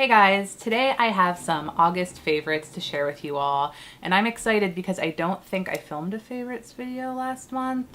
Hey guys, today I have some August favorites to share with you all, and I'm excited because I don't think I filmed a favorites video last month.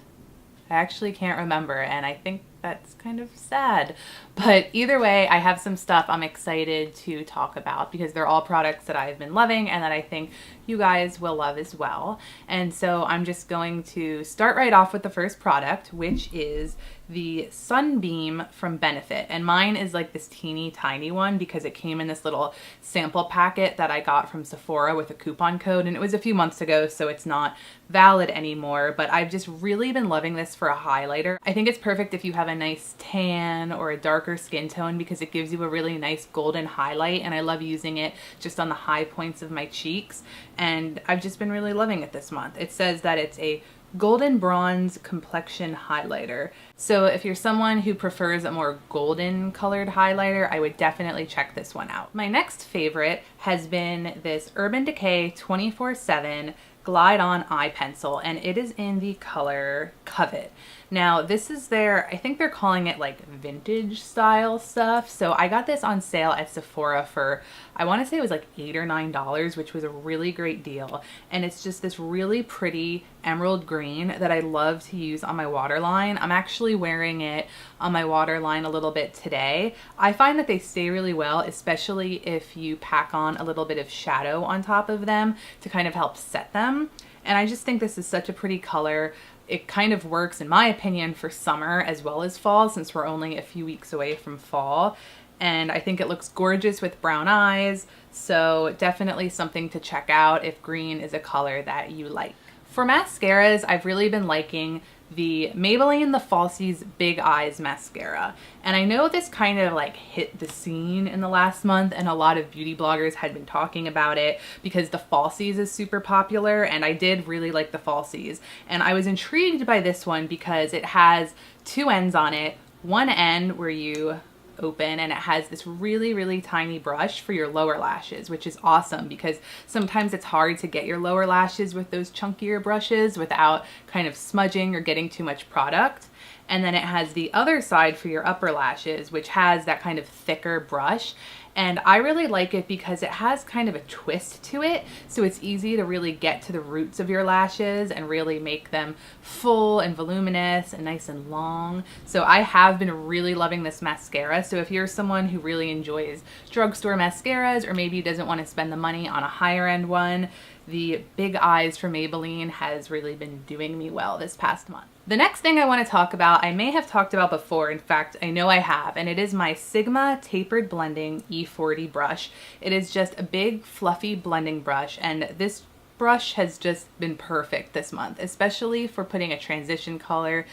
I actually can't remember, and I think that's kind of sad. But either way, I have some stuff I'm excited to talk about because they're all products that I've been loving and that I think you guys will love as well. And so I'm just going to start right off with the first product, which is the Sunbeam from Benefit. And mine is like this teeny tiny one because it came in this little sample packet that I got from Sephora with a coupon code, and it was a few months ago, so it's not valid anymore. But I've just really been loving this for a highlighter. I think it's perfect if you have a nice tan or a darker skin tone because it gives you a really nice golden highlight, and I love using it just on the high points of my cheeks, and I've just been really loving it this month. It says that it's a golden bronze complexion highlighter. So if you're someone who prefers a more golden colored highlighter, I would definitely check this one out. My next favorite has been this Urban Decay 24/7 Glide On Eye Pencil, and it is in the color Covet. Now this is their, I think they're calling it like vintage style stuff. So I got this on sale at Sephora for, I want to say it was like $8 or $9, which was a really great deal. And it's just this really pretty emerald green that I love to use on my waterline. I'm actually wearing it on my waterline a little bit today. I find that they stay really well, especially if you pack on a little bit of shadow on top of them to kind of help set them. And I just think this is such a pretty color. It kind of works, in my opinion, for summer as well as fall, since we're only a few weeks away from fall. And I think it looks gorgeous with brown eyes, so definitely something to check out if green is a color that you like. For mascaras, I've really been liking the Maybelline The Falsies Big Eyes Mascara. And I know this kind of like hit the scene in the last month, and a lot of beauty bloggers had been talking about it because The Falsies is super popular, and I did really like The Falsies. And I was intrigued by this one because it has two ends on it. One end where you open and it has this really tiny brush for your lower lashes, which is awesome because sometimes it's hard to get your lower lashes with those chunkier brushes without kind of smudging or getting too much product. And then it has the other side for your upper lashes, which has that kind of thicker brush. And I really like it because it has kind of a twist to it, so it's easy to really get to the roots of your lashes and really make them full and voluminous and nice and long. So I have been really loving this mascara. So if you're someone who really enjoys drugstore mascaras, or maybe doesn't want to spend the money on a higher end one, the Big Eyes from Maybelline has really been doing me well this past month. The next thing I want to talk about, I may have talked about before. In fact, I know I have, and it is my Sigma Tapered Blending E40 brush. It is just a big fluffy blending brush, and this brush has just been perfect this month, especially for putting a transition color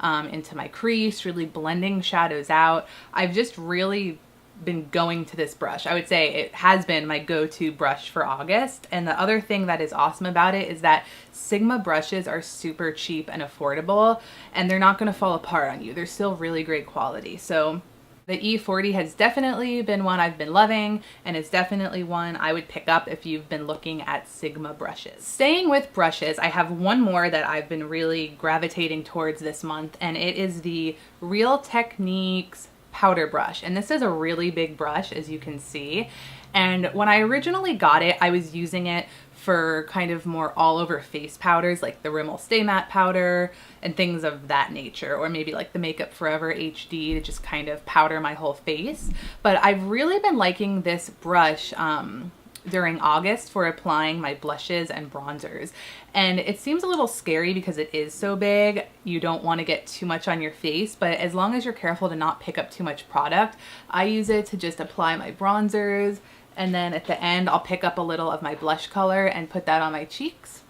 into my crease, really blending shadows out. I've just really been going to this brush. I would say it has been my go-to brush for August. And the other thing that is awesome about it is that Sigma brushes are super cheap and affordable, and they're not going to fall apart on you. They're still really great quality. So the E40 has definitely been one I've been loving, and it's definitely one I would pick up if you've been looking at Sigma brushes. Staying with brushes, I have one more that I've been really gravitating towards this month, and it is the Real Techniques powder brush. And this is a really big brush, as you can see. And when I originally got it, I was using it for kind of more all over face powders like the Rimmel Stay Matte powder and things of that nature, or maybe like the Makeup Forever HD to just kind of powder my whole face. But I've really been liking this brush during August for applying my blushes and bronzers. And it seems a little scary because it is so big. You don't want to get too much on your face, but as long as you're careful to not pick up too much product, I use it to just apply my bronzers, and then at the end I'll pick up a little of my blush color and put that on my cheeks.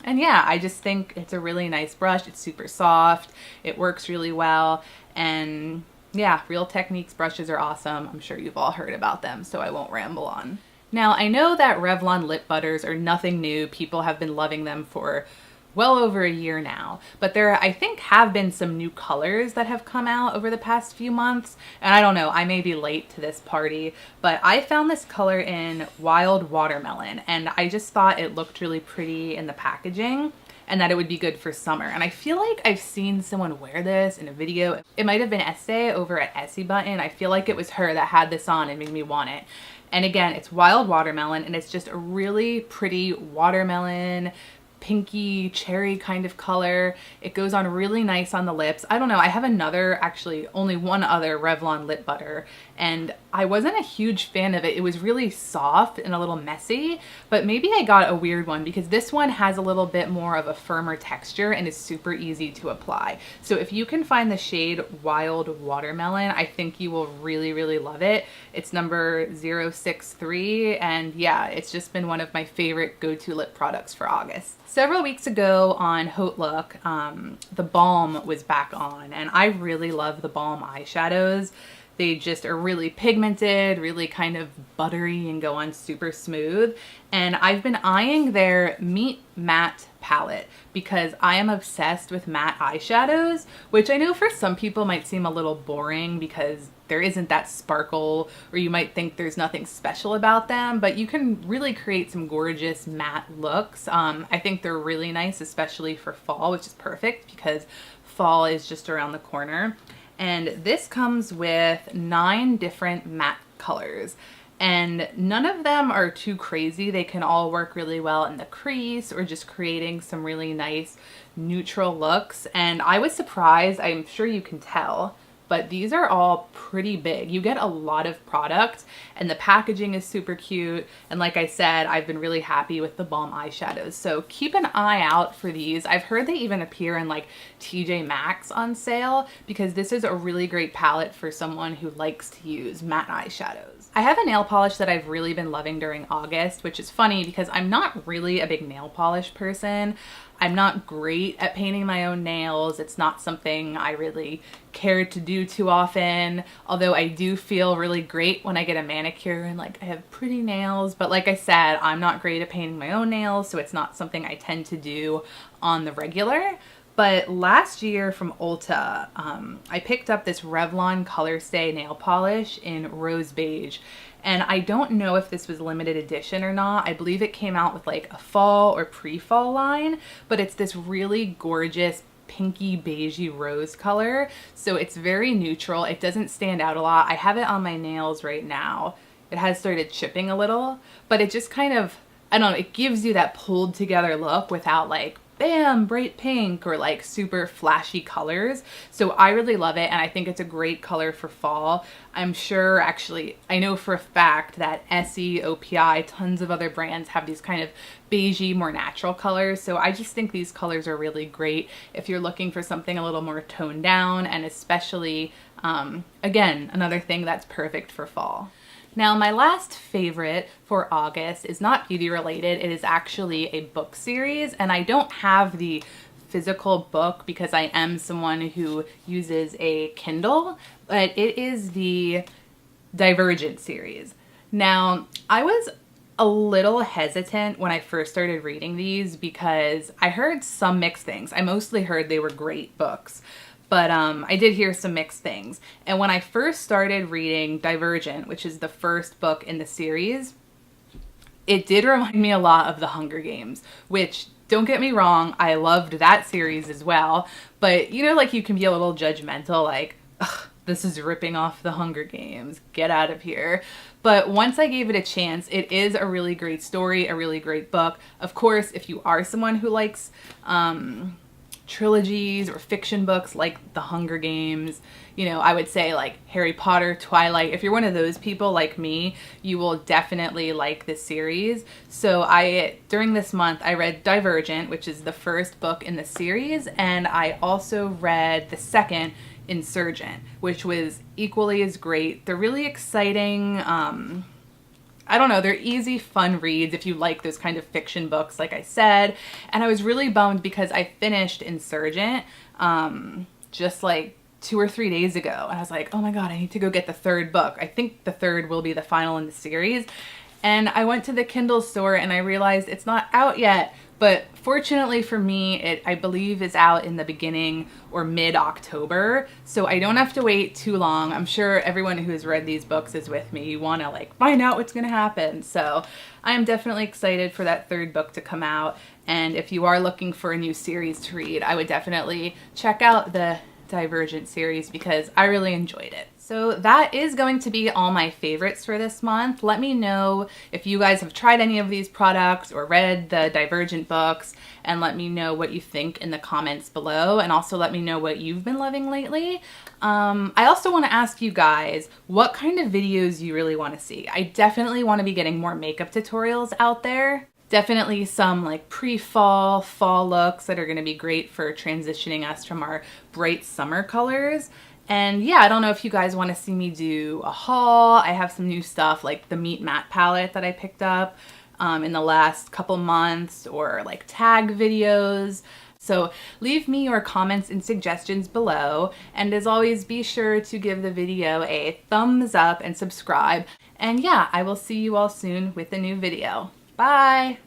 And yeah, I just think it's a really nice brush. It's super soft, it works really well, and yeah, Real Techniques brushes are awesome. I'm sure you've all heard about them, so I won't ramble on. Now, I know that Revlon lip butters are nothing new. People have been loving them for well over a year now, but there, I think, have been some new colors that have come out over the past few months. And I don't know, I may be late to this party, but I found this color in Wild Watermelon, and I just thought it looked really pretty in the packaging. and that it would be good for summer. And I feel like I've seen someone wear this in a video. It might have been Essay over at Essie Button. I feel like it was her that had this on and made me want it. And again, it's wild watermelon, and it's just a really pretty watermelon, pinky cherry kind of color. It goes on really nice on the lips. I don't know, I have actually only one other Revlon lip butter, and I wasn't a huge fan of it. It was really soft and a little messy, but maybe I got a weird one because this one has a little bit more of a firmer texture and is super easy to apply. So if you can find the shade Wild Watermelon, I think you will really, really love it. It's number 063, and yeah, it's just been one of my favorite go-to lip products for August. Several weeks ago on Haute Look, the Balm was back on, and I really love the Balm eyeshadows. They just are really pigmented, really kind of buttery and go on super smooth. And I've been eyeing their Meet Matte palette because I am obsessed with matte eyeshadows, which I know for some people might seem a little boring because there isn't that sparkle, or you might think there's nothing special about them, but you can really create some gorgeous matte looks. I think they're really nice, especially for fall, which is perfect because fall is just around the corner. And this comes with 9 different matte colors, and none of them are too crazy. They can all work really well in the crease or just creating some really nice neutral looks. And I was surprised, I'm sure you can tell, but these are all pretty big. You get a lot of product, and the packaging is super cute. And like I said, I've been really happy with the Balm eyeshadows. So keep an eye out for these. I've heard they even appear in like TJ Maxx on sale because this is a really great palette for someone who likes to use matte eyeshadows. I have a nail polish that I've really been loving during August, which is funny because I'm not really a big nail polish person. I'm not great at painting my own nails. It's not something I really care to do too often, although I do feel really great when I get a manicure and like I have pretty nails. But like I said, I'm not great at painting my own nails, so it's not something I tend to do on the regular. But last year from Ulta, I picked up this Revlon Color Stay nail polish in Rose Beige. And I don't know if this was limited edition or not. I believe it came out with like a fall or pre-fall line, but it's this really gorgeous pinky beigey rose color. So it's very neutral. It doesn't stand out a lot. I have it on my nails right now. It has started chipping a little, but it just kind of, I don't know, it gives you that pulled together look without like bam, bright pink or like super flashy colors. So I really love it, and I think it's a great color for fall. I'm sure, actually, I know for a fact that Essie, OPI, tons of other brands have these kind of beigey, more natural colors. So I just think these colors are really great if you're looking for something a little more toned down, and especially, again, another thing that's perfect for fall. Now, my last favorite for August is not beauty related. It is actually a book series, and I don't have the physical book because I am someone who uses a Kindle, but it is the Divergent series. Now, I was a little hesitant when I first started reading these because I heard some mixed things. I mostly heard they were great books. But I did hear some mixed things. And when I first started reading Divergent, which is the first book in the series, it did remind me a lot of The Hunger Games, which, don't get me wrong, I loved that series as well. But, you know, like you can be a little judgmental, like, ugh, this is ripping off The Hunger Games, get out of here. But once I gave it a chance, it is a really great story, a really great book. Of course, if you are someone who likes trilogies or fiction books like The Hunger Games, you know, I would say like Harry Potter, Twilight. If you're one of those people like me, you will definitely like this series. So during this month, I read Divergent, which is the first book in the series, and I also read the second, Insurgent, which was equally as great. They're really exciting. I don't know, they're easy, fun reads if you like those kind of fiction books, like I said. And I was really bummed because I finished Insurgent just like 2 or 3 days ago. And I was like, oh my God, I need to go get the third book. I think the third will be the final in the series. And I went to the Kindle store and I realized it's not out yet. But fortunately for me, it, I believe, is out in the beginning or mid-October, so I don't have to wait too long. I'm sure everyone who has read these books is with me. You want to like find out what's going to happen. So I am definitely excited for that third book to come out. And if you are looking for a new series to read, I would definitely check out the Divergent series because I really enjoyed it. So that is going to be all my favorites for this month. Let me know if you guys have tried any of these products or read the Divergent books, and let me know what you think in the comments below, and also let me know what you've been loving lately. I also want to ask you guys what kind of videos you really want to see. I definitely want to be getting more makeup tutorials out there. Definitely some like pre-fall, fall looks that are going to be great for transitioning us from our bright summer colors. And yeah, I don't know if you guys want to see me do a haul. I have some new stuff like the Meet Matte palette that I picked up in the last couple months, or like tag videos. So leave me your comments and suggestions below. And as always, be sure to give the video a thumbs up and subscribe. And yeah, I will see you all soon with a new video. Bye!